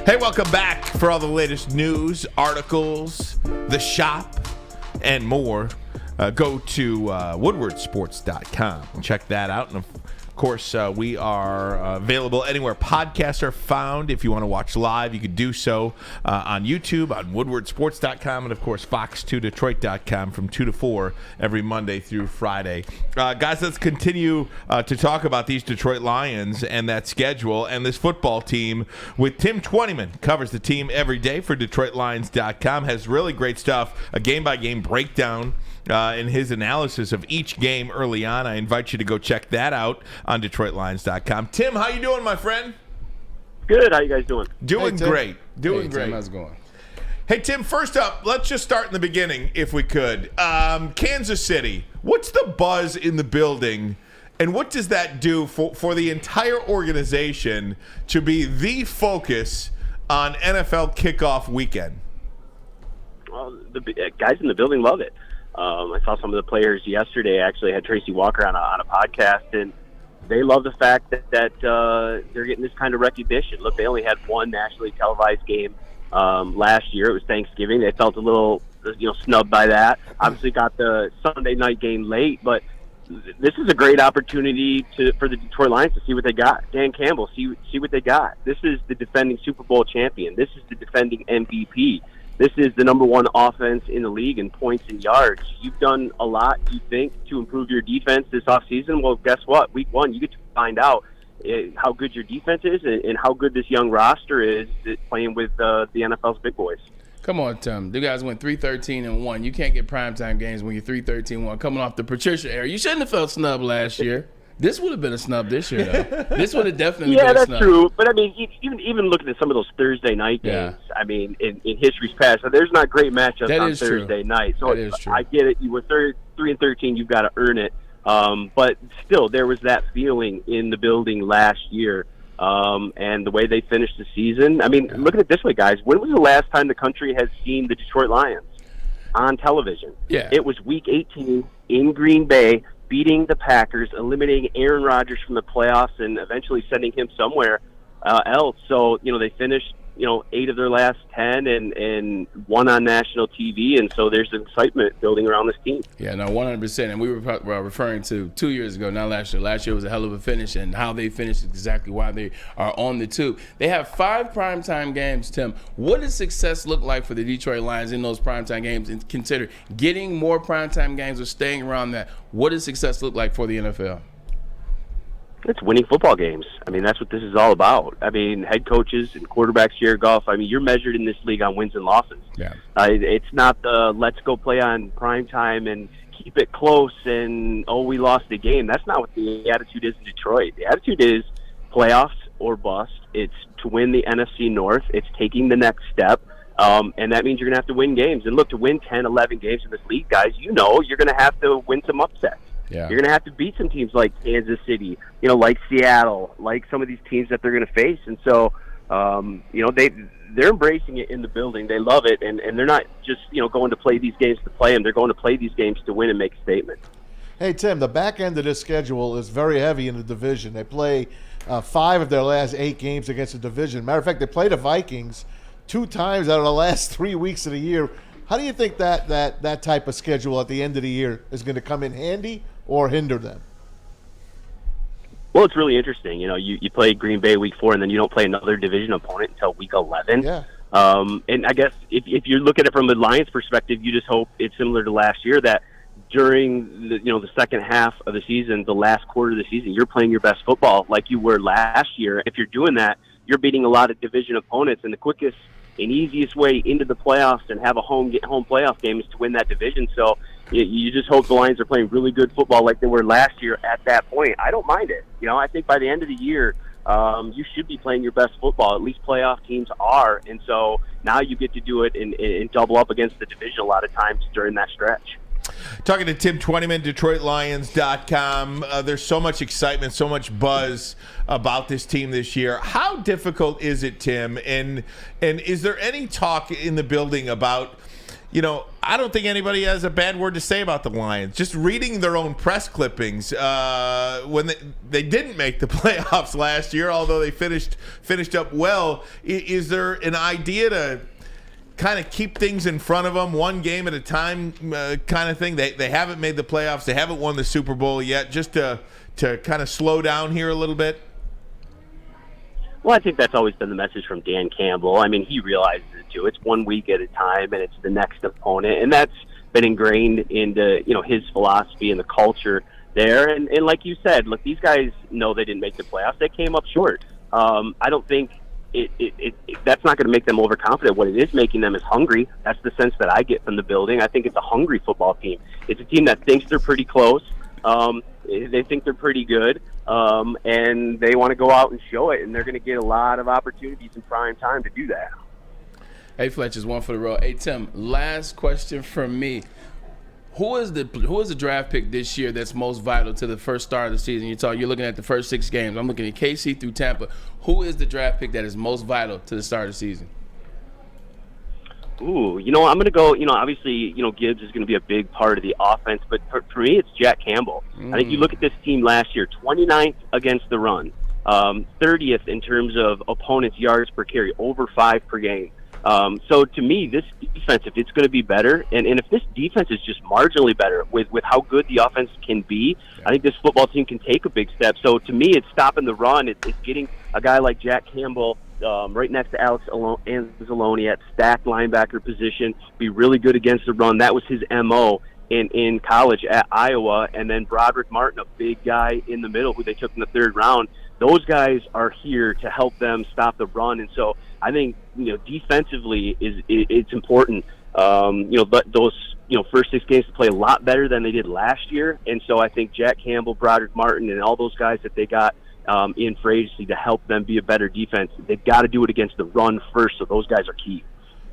Hey, welcome back for all the latest news, articles, the shop, and more. Go to woodwardsports.com and check that out. And, of course, we are available anywhere podcasts are found. If you want to watch live, you can do so on YouTube, on woodwardsports.com, and, of course, fox2detroit.com from 2 to 4 every Monday through Friday. Guys, let's continue to talk about these Detroit Lions and that schedule and this football team with Tim Twentyman. Covers the team every day for DetroitLions.com. Has really great stuff, a game-by-game breakdown in his analysis of each game early on. I invite you to go check that out on DetroitLions.com. Tim, how you doing, my friend? Good. How you guys doing? Doing great. Doing great. Tim, how's it going? Hey, Tim, first up, let's just start in the beginning, if we could. Kansas City, what's the buzz in the building, and what does that do for the entire organization to be the focus on NFL kickoff weekend? Well, the guys in the building love it. I saw some of the players yesterday. I actually had Tracy Walker on a podcast, and they love the fact that they're getting this kind of recognition. Look, they only had one nationally televised game last year. It was Thanksgiving. They felt a little, snubbed by that. Obviously got the Sunday night game late, but this is a great opportunity for the Detroit Lions to see what they got. Dan Campbell, see what they got. This is the defending Super Bowl champion. This is the defending MVP. This is the number one offense in the league in points and yards. You've done a lot, you think, to improve your defense this offseason. Well, guess what? Week one, you get to find out how good your defense is and how good this young roster is playing with the NFL's big boys. Come on, Tim. You guys went 3-13-1. You can't get primetime games when you're 3-13-1. Coming off the Patricia era. You shouldn't have felt snubbed last year. This would have been a snub this year, though. This would have definitely been a snub. Yeah, that's true. But, I mean, even looking at some of those Thursday night games, I mean, in history's past, there's not great matchups on Thursday night. So that is true. I get it. You were 3-13. You've got to earn it. But still, there was that feeling in the building last year. And the way they finished the season. I mean, look at it this way, guys. When was the last time the country has seen the Detroit Lions on television? Yeah. It was Week 18 in Green Bay, beating the Packers, eliminating Aaron Rodgers from the playoffs, and eventually sending him somewhere else. So, they finished, 8 of their last 10 and won on national TV, and so there's excitement building around this team. Yeah, no, 100%. And we were referring to 2 years ago, not last year. Last year was a hell of a finish, and how they finished is exactly why they are on the tube. They have 5 primetime games, Tim. What does success look like for the Detroit Lions in those primetime games? And consider getting more primetime games or staying around that. What does success look like for the NFL? It's winning football games. I mean, that's what this is all about. I mean, head coaches and quarterbacks, Jared Goff, I mean, you're measured in this league on wins and losses. Yeah. It's not the let's go play on prime time and keep it close and, we lost the game. That's not what the attitude is in Detroit. The attitude is playoffs or bust. It's to win the NFC North. It's taking the next step. And that means you're going to have to win games. And look, to win 10, 11 games in this league, guys, you're going to have to win some upsets. Yeah. You're going to have to beat some teams like Kansas City, like Seattle, like some of these teams that they're going to face. And so, they're embracing it in the building. They love it, and they're not just, going to play these games to play them. They're going to play these games to win and make a statement. Hey, Tim, the back end of this schedule is very heavy in the division. They play 5 of their last 8 games against the division. Matter of fact, they play the Vikings 2 times out of the last 3 weeks of the year. How do you think that type of schedule at the end of the year is going to come in handy or hinder them? Well, it's really interesting. You play Green Bay Week 4, and then you don't play another division opponent until Week 11. Yeah. And I guess if you look at it from the Lions' perspective, you just hope it's similar to last year, that during the second half of the season, the last quarter of the season, you're playing your best football like you were last year. If you're doing that, you're beating a lot of division opponents, and the quickest and easiest way into the playoffs and have a home playoff game is to win that division. So you just hope the Lions are playing really good football like they were last year at that point. I don't mind it. I think by the end of the year, you should be playing your best football. At least playoff teams are. And so now you get to do it and double up against the division a lot of times during that stretch. Talking to Tim Twentyman, DetroitLions.com. There's so much excitement, so much buzz about this team this year. How difficult is it, Tim? And is there any talk in the building about, I don't think anybody has a bad word to say about the Lions. Just reading their own press clippings, when they didn't make the playoffs last year, although they finished up well. Is there an idea to kind of keep things in front of them, one game at a time, kind of thing? They haven't made the playoffs. They haven't won the Super Bowl yet. Just to kind of slow down here a little bit. Well, I think that's always been the message from Dan Campbell. I mean, he realizes it too. It's 1 week at a time, and it's the next opponent, and that's been ingrained into his philosophy and the culture there. And like you said, look, these guys know they didn't make the playoffs. They came up short. I don't think that's not going to make them overconfident. What it is making them is hungry. That's the sense that I get from the building. I think it's a hungry football team. It's a team that thinks they're pretty close. They think they're pretty good, and they want to go out and show it, and they're going to get a lot of opportunities in prime time to do that. Hey, Fletcher's one for the road. Hey, Tim, last question from me. Who is the draft pick this year that's most vital to the first start of the season? You're looking at the first 6 games. I'm looking at KC through Tampa. Who is the draft pick that is most vital to the start of the season? Ooh, I'm going to go, obviously, Gibbs is going to be a big part of the offense, but for me, it's Jack Campbell. I think you look at this team last year, 29th against the run, 30th in terms of opponents' yards per carry, over 5 per game. So to me, this defense, if it's going to be better, and if this defense is just marginally better with how good the offense can be, I think this football team can take a big step. So to me, it's stopping the run. It's getting a guy like Jack Campbell right next to Alex Anzalone at stacked linebacker position, be really good against the run. That was his MO in college at Iowa. And then Broderick Martin, a big guy in the middle who they took in the 3rd round. Those guys are here to help them stop the run. And so I think, defensively it's important. But those, first 6 games to play a lot better than they did last year. And so I think Jack Campbell, Broderick Martin, and all those guys that they got in free agency to help them be a better defense, they've got to do it against the run first. So those guys are key.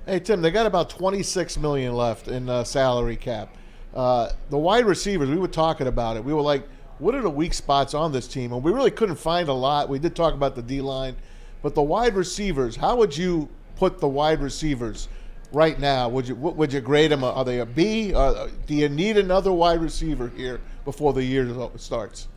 Hey, Tim, they got about $26 million left in salary cap. The wide receivers, we were talking about it. We were like, what are the weak spots on this team? And we really couldn't find a lot. We did talk about the D-line. But the wide receivers, how would you put the wide receivers right now? Would you grade them? Are they a B? Do you need another wide receiver here before the year starts?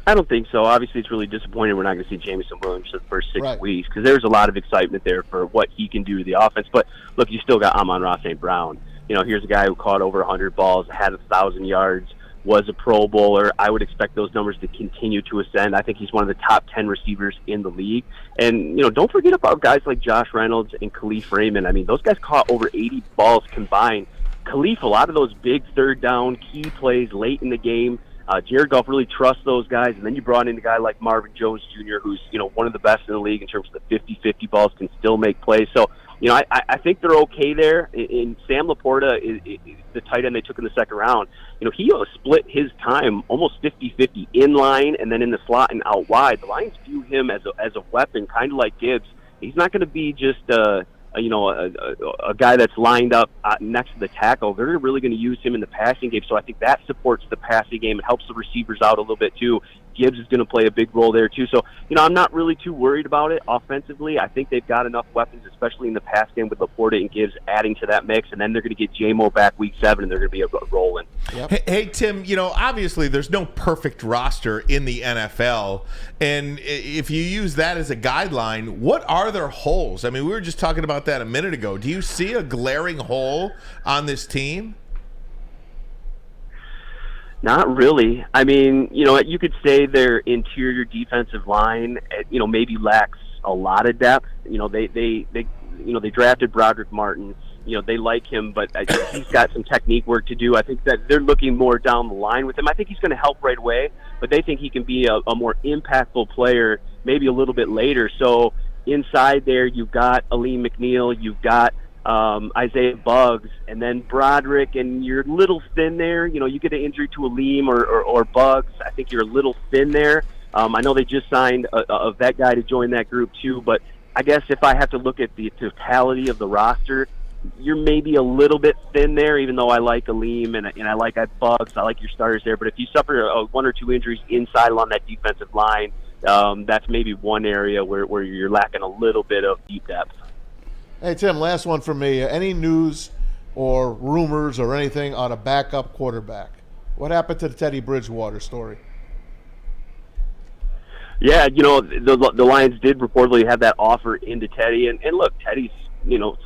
I don't think so. Obviously, it's really disappointing we're not going to see Jamison Williams for the first 6 weeks because there's a lot of excitement there for what he can do to the offense. But, look, you still got Amon-Ra St. Brown. Here's a guy who caught over 100 balls, had 1,000 yards, was a Pro Bowler. I would expect those numbers to continue to ascend. I think he's one of the top 10 receivers in the league. And, don't forget about guys like Josh Reynolds and Khalif Raymond. I mean, those guys caught over 80 balls combined. Khalif, a lot of those big 3rd down key plays late in the game. Jared Goff really trusts those guys. And then you brought in a guy like Marvin Jones Jr., who's, one of the best in the league in terms of the 50-50 balls, can still make plays. So, I think they're okay there. In Sam Laporta, is the tight end they took in the 2nd round, he split his time almost 50-50 in line and then in the slot and out wide. The Lions view him as a weapon, kind of like Gibbs. He's not going to be just a guy that's lined up next to the tackle. They're really going to use him in the passing game. So I think that supports the passing game. It helps the receivers out a little bit too. Gibbs is going to play a big role there too. So, I'm not really too worried about it offensively. I think they've got enough weapons, especially in the pass game with Laporta and Gibbs adding to that mix. And then they're going to get J-Mo back week 7 and they're going to be rolling. Yep. Hey, Tim, obviously there's no perfect roster in the NFL. And if you use that as a guideline, what are their holes? I mean, we were just talking about that a minute ago. Do you see a glaring hole on this team? Not really. I mean, you could say their interior defensive line, maybe lacks a lot of depth. They drafted Broderick Martin. They like him, but I think he's got some technique work to do. I think that they're looking more down the line with him. I think he's going to help right away, but they think he can be a more impactful player maybe a little bit later. So inside there, you've got Aleem McNeil, you've got Isaiah Buggs, and then Broderick, and you're a little thin there. You get an injury to Aleem or Buggs, I think you're a little thin there. I know they just signed a vet guy to join that group too, but I guess if I have to look at the totality of the roster, you're maybe a little bit thin there, even though I like Aleem and I like Buggs, I like your starters there. But if you suffer 1 or 2 injuries inside along that defensive line, that's maybe one area where you're lacking a little bit of deep depth. Hey, Tim, last one for me. Any news or rumors or anything on a backup quarterback. What happened to the Teddy Bridgewater story? Yeah, the Lions did reportedly have that offer into Teddy, and look, Teddy's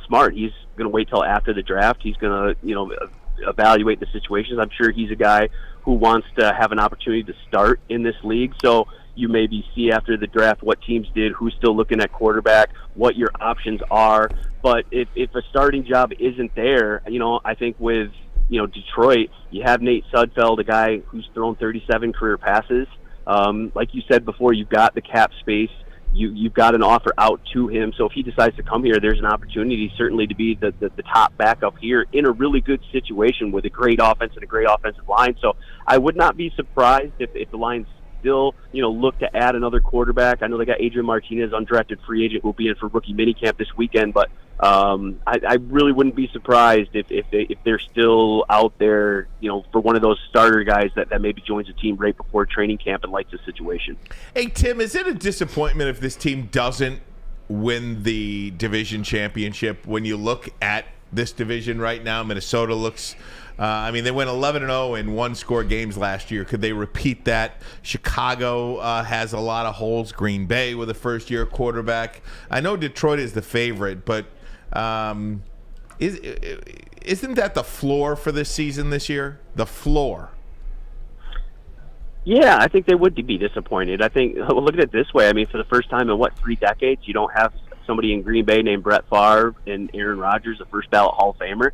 smart. He's going to wait till after the draft. He's going to evaluate the situations. I'm sure he's a guy who wants to have an opportunity to start in this league. So you maybe see after the draft what teams did, who's still looking at quarterback, what your options are. But if a starting job isn't there, I think with Detroit, you have Nate Sudfeld, a guy who's thrown 37 career passes. Like you said before, you've got the cap space. You've got an offer out to him. So if he decides to come here, there's an opportunity certainly to be the top backup here in a really good situation with a great offense and a great offensive line. So I would not be surprised if the Lions still, look to add another quarterback. I know they got Adrian Martinez, undrafted free agent, who will be in for rookie minicamp this weekend. But I really wouldn't be surprised if they're still out there, for one of those starter guys that maybe joins a team right before training camp and likes the situation. Hey, Tim, is it a disappointment if this team doesn't win the division championship? When you look at this division right now, Minnesota looks they went 11-0 in one-score games last year. Could they repeat that? Chicago has a lot of holes. Green Bay with a first-year quarterback. I know Detroit is the favorite, but isn't that the floor for this season this year? The floor. Yeah, I think they would be disappointed. I think, look at it this way. I mean, for the first time in, 3 decades, you don't have somebody in Green Bay named Brett Favre and Aaron Rodgers, a first-ballot Hall of Famer.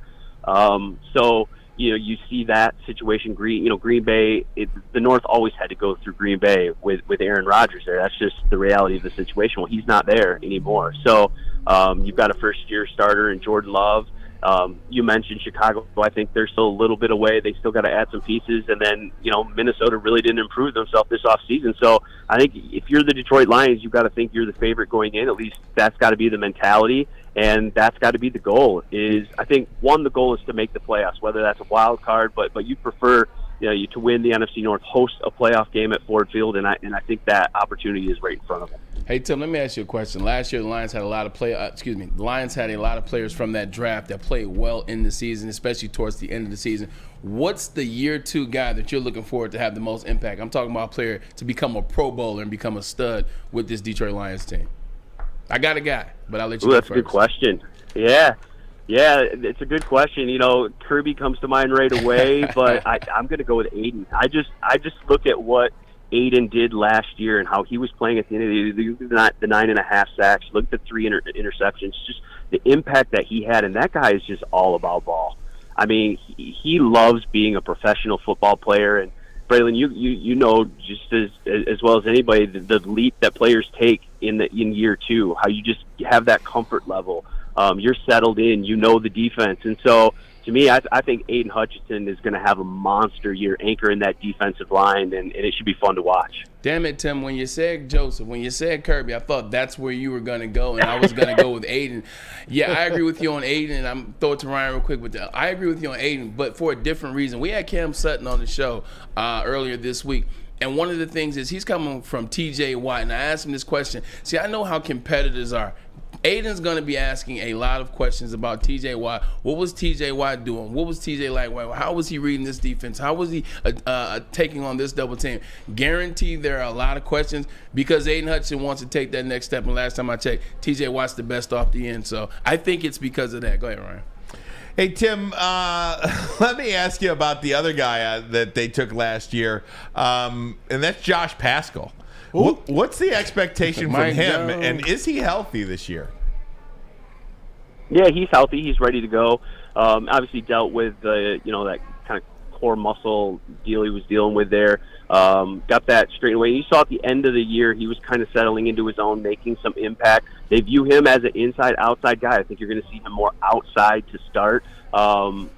So, you see that situation. Green Bay, the North always had to go through Green Bay with Aaron Rodgers there. That's just the reality of the situation. Well, he's not there anymore. So you've got a first-year starter in Jordan Love. You mentioned Chicago. I think they're still a little bit away. They still got to add some pieces. And then, Minnesota really didn't improve themselves this offseason. So I think if you're the Detroit Lions, you've got to think you're the favorite going in. At least that's got to be the mentality. And that's got to be the goal. I think, the goal is to make the playoffs, whether that's a wild card, but you prefer you to win the NFC North, host a playoff game at Ford Field, and I think that opportunity is right in front of them. Hey, Tim, let me ask you a question. Last year, the Lions had a lot of players from that draft that played well in the season, especially towards the end of the season. What's the year 2 guy that you're looking forward to have the most impact? I'm talking about a player to become a Pro Bowler and become a stud with this Detroit Lions team. I got a guy, but I'll let you go that's first. A good question. Yeah, it's a good question. Kirby comes to mind right away, but I'm going to go with Aiden. I just look at what Aiden did last year and how he was playing at the end of the year. The 9.5 sacks. Look at the 3 interceptions. Just the impact that he had, and that guy is just all about ball. I mean, he loves being a professional football player. And Braylon, you know just as well as anybody the leap that players take in year 2. How you just have that comfort level. You're settled in. You know the defense, and so to me, I think Aiden Hutchinson is going to have a monster year anchoring that defensive line, and it should be fun to watch. Damn it, Tim, when you said Joseph, when you said Kirby, I thought that's where you were going to go, and I was going to go with Aiden. Yeah, I agree with you on Aiden, and I'm throw it to Ryan real quick. I agree with you on Aiden, but for a different reason. We had Cam Sutton on the show earlier this week, and one of the things is he's coming from T.J. Watt, and I asked him this question. See, I know how competitors are. Aiden's going to be asking a lot of questions about T.J. Watt. What was T.J. Watt doing? What was T.J. like? How was he reading this defense? How was he taking on this double team? Guaranteed there are a lot of questions because Aiden Hutchinson wants to take that next step. And last time I checked, T.J. Watt's the best off the end. So I think it's because of that. Go ahead, Ryan. Hey, Tim, let me ask you about the other guy that they took last year, and that's Josh Paschal. What's the expectation from him, and is he healthy this year? Yeah, he's healthy. He's ready to go. Obviously dealt with that kind of core muscle deal he was dealing with there. Got that straight away. You saw at the end of the year he was kind of settling into his own, making some impact. They view him as an inside-outside guy. I think you're going to see him more outside to start. And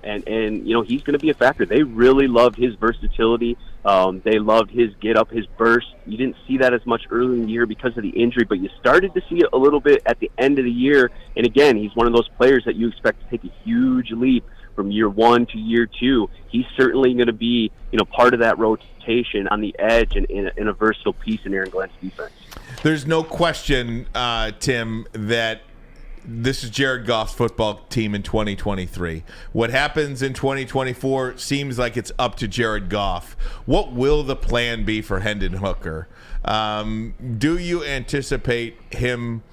he's going to be a factor. They really loved his versatility. They loved his get up, his burst. You didn't see that as much early in the year because of the injury, but you started to see it a little bit at the end of the year. And again, he's one of those players that you expect to take a huge leap from year 1 to year 2. He's certainly going to be, part of that rotation on the edge and in a versatile piece in Aaron Glenn's defense. There's no question, Tim, that this is Jared Goff's football team in 2023. What happens in 2024 seems like it's up to Jared Goff. What will the plan be for Hendon Hooker? Do you anticipate him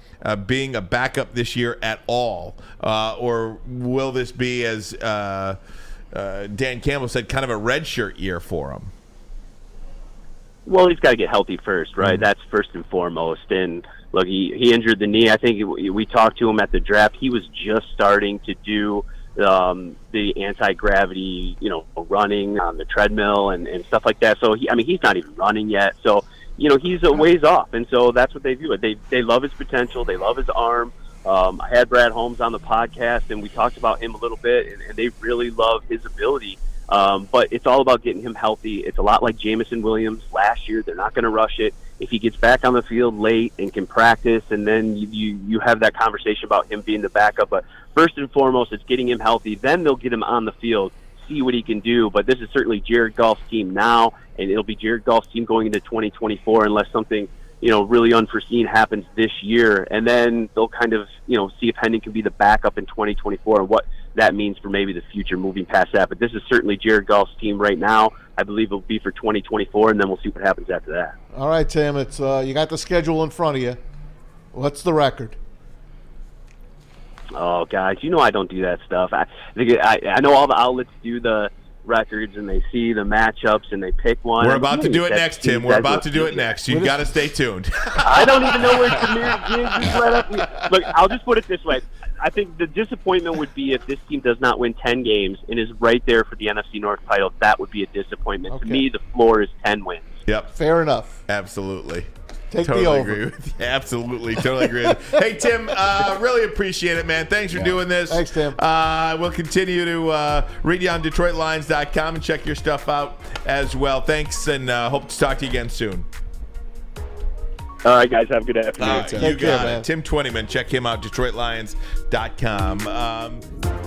being a backup this year at all? Or will this be, as Dan Campbell said, kind of a redshirt year for him? Well, he's got to get healthy first, right? Mm-hmm. That's first and foremost. And look, he injured the knee. I think we talked to him at the draft. He was just starting to do the anti-gravity, running on the treadmill and stuff like that. So, he's not even running yet. So, he's a ways off. And so that's what they view it. They love his potential. They love his arm. I had Brad Holmes on the podcast, and we talked about him a little bit, and they really love his ability. But it's all about getting him healthy. It's a lot like Jamison Williams last year. They're not going to rush it. If he gets back on the field late and can practice, and then you have that conversation about him being the backup. But first and foremost, it's getting him healthy. Then they'll get him on the field, see what he can do. But this is certainly Jared Goff's team now, and it'll be Jared Goff's team going into 2024 unless something really unforeseen happens this year. And then they'll kind of, see if Hendon can be the backup in 2024 and what that means for maybe the future moving past that. But this is certainly Jared Goff's team right now. I believe it'll be for 2024, and then we'll see what happens after that. All right, Tim, it's you got the schedule in front of you. What's the record? Oh, guys, I don't do that stuff. I know all the outlets do the records, and they see the matchups, and they pick one. We're about to do it next, Tim. We're about to do it next. You've got to stay tuned. I don't even know where Samir Gibbs led up. Look, I'll just put it this way. I think the disappointment would be if this team does not win 10 games and is right there for the NFC North title. That would be a disappointment. Okay. To me, the floor is 10 wins. Yep. Fair enough. Absolutely. Totally the over. Agree with you. Absolutely. Totally agree with you. Hey, Tim, really appreciate it, man. Thanks for doing this. Thanks, Tim. We'll continue to read you on DetroitLions.com and check your stuff out as well. Thanks, and hope to talk to you again soon. All right, guys. Have a good afternoon. You got it. Tim Twentyman. Check him out, DetroitLions.com.